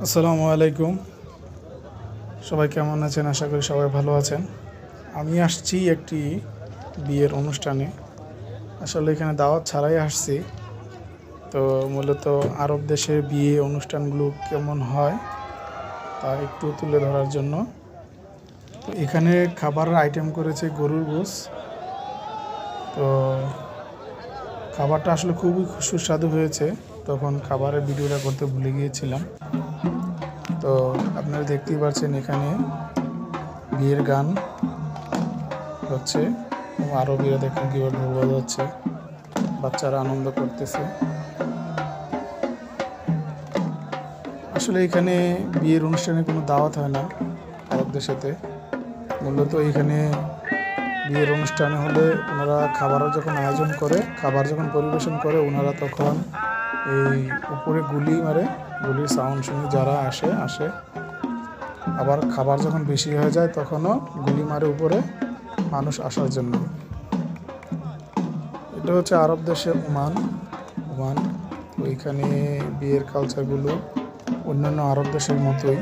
আসসালামু আলাইকুম। সবাই কেমন আছেন? আশা করি সবাই ভালো আছেন। আমি আসছি একটি বিয়ের অনুষ্ঠানে। আসলে এখানে দাওয়াত ছাড়াই আসছি। তো মূলত আরব দেশের বিয়ে অনুষ্ঠানগুলো কেমন হয় তা একটু তুলে ধরার জন্য। তো এখানে খাবারের আইটেম করেছে গরুর গোশ। তো খাবারটা আসলে খুবই সুস্বাদু হয়েছে। তখন খাবারের ভিডিওটা করতে ভুলে গিয়েছিলাম। তো আপনারা দেখতেই পাচ্ছেন এখানে বিয়ের গান হচ্ছে এবং আরবিরা দেখুন কীভাবে ঢোল বাজাচ্ছে, বাচ্চারা আনন্দ করতেছে। আসলে এখানে বিয়ের অনুষ্ঠানে কোনো দাওয়াত হয় না আরব দেশেতে। মূলত এখানে বিয়ের অনুষ্ঠানে হলে ওনারা খাবারও যখন আয়োজন করে, খাবার যখন পরিবেশন করে, ওনারা তখন এই উপরে গুলি মারে, গুলির সাউন্ড শুনে যারা আসে। আবার খাবার যখন বেশি হয়ে যায় তখনও গুলি মারে উপরে মানুষ আসার জন্য। এটা হচ্ছে আরব দেশে ওমান। ওইখানে বিয়ের কালচারগুলো অন্যান্য আরব দেশের মতোই,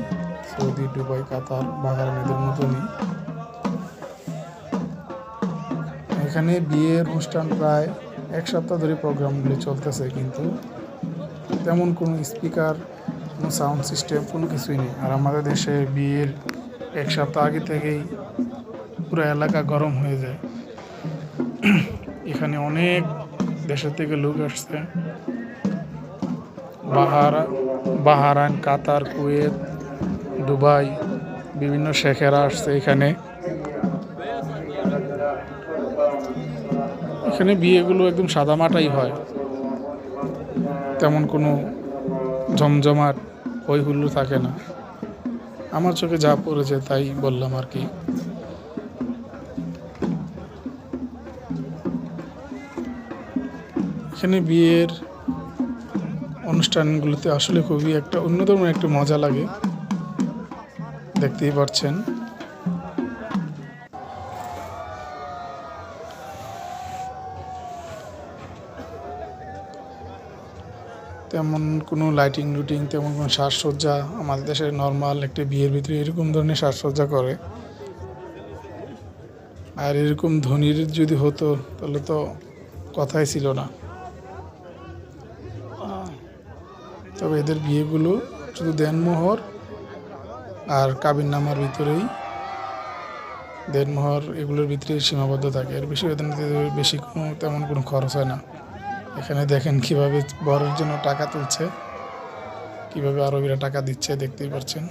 সৌদি, দুবাই, কাতার, বাহারাইন এদের মতনই। এখানে বিয়ের অনুষ্ঠান প্রায় এক সপ্তাহ ধরে প্রোগ্রামগুলি চলতেছে, কিন্তু তেমন কোনো স্পিকার, কোনো সাউন্ড সিস্টেম, কোনো কিছুই নেই। আর আমাদের দেশে বিয়ের এক সপ্তাহ আগে থেকেই পুরো এলাকা গরম হয়ে যায়। এখানে অনেক দেশের থেকে লোক আসছে, বাহারাইন, কাতার, কুয়েত, দুবাই, বিভিন্ন শেখেরা আসছে এখানে। এখানে বিয়েগুলো একদম সাদামাটাই হয়, তেমন কোনো জমজমাট হই হুল্লোড় থাকে না। আমার চোখে যা পড়েছে তাই বললাম আর কি। এখানে বিয়ের অনুষ্ঠানগুলোতে আসলে খুবই একটা অন্যতম একটা মজা লাগে, দেখতেই পাচ্ছেন। তেমন কোনো লাইটিং তেমন কোনো সাজসজ্জা আমাদের দেশে নর্মাল একটা বিয়ের ভিতরে এরকম ধরনের সাজসজ্জা করে। আর এরকম ধনীর যদি হতো তাহলে তো কথাই ছিল না। তবে এদের বিয়েগুলো শুধু দেনমোহর আর কাবিননামার ভিতরেই, দেনমোহর এগুলোর ভিতরেই সীমাবদ্ধ থাকে। এর বেশি বেশি তেমন কোনো খরচ হয় না। এখানে দেখেন কিভাবে বরের জন্য টাকা তুলছে, কিভাবে আরবিরা টাকা দিচ্ছে, দেখতেই পাচ্ছেন।